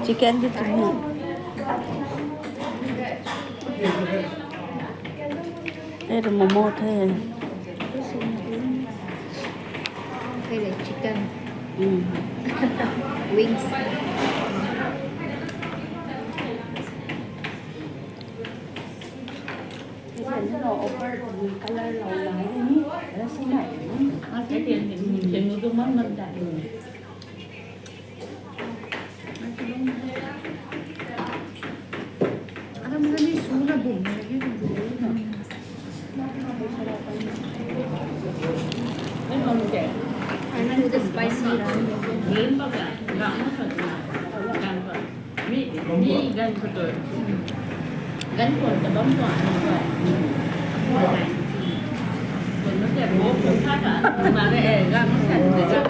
Chicken với trứng hả? Đây là momo thôi. Đây là chicken. Ừ. Wings. Cái tiền thì người dùng mắm mình đã Adam hani suuna bulmuyor. cái con trẻ I know the spicy ramen. hiếm bao cả gạo nó thật là càng vậy mi gan thật rồi gắn quần cái bóng tỏa như vậy quần nó đẹp bố không khác cả mà cái gan nó sạch để ra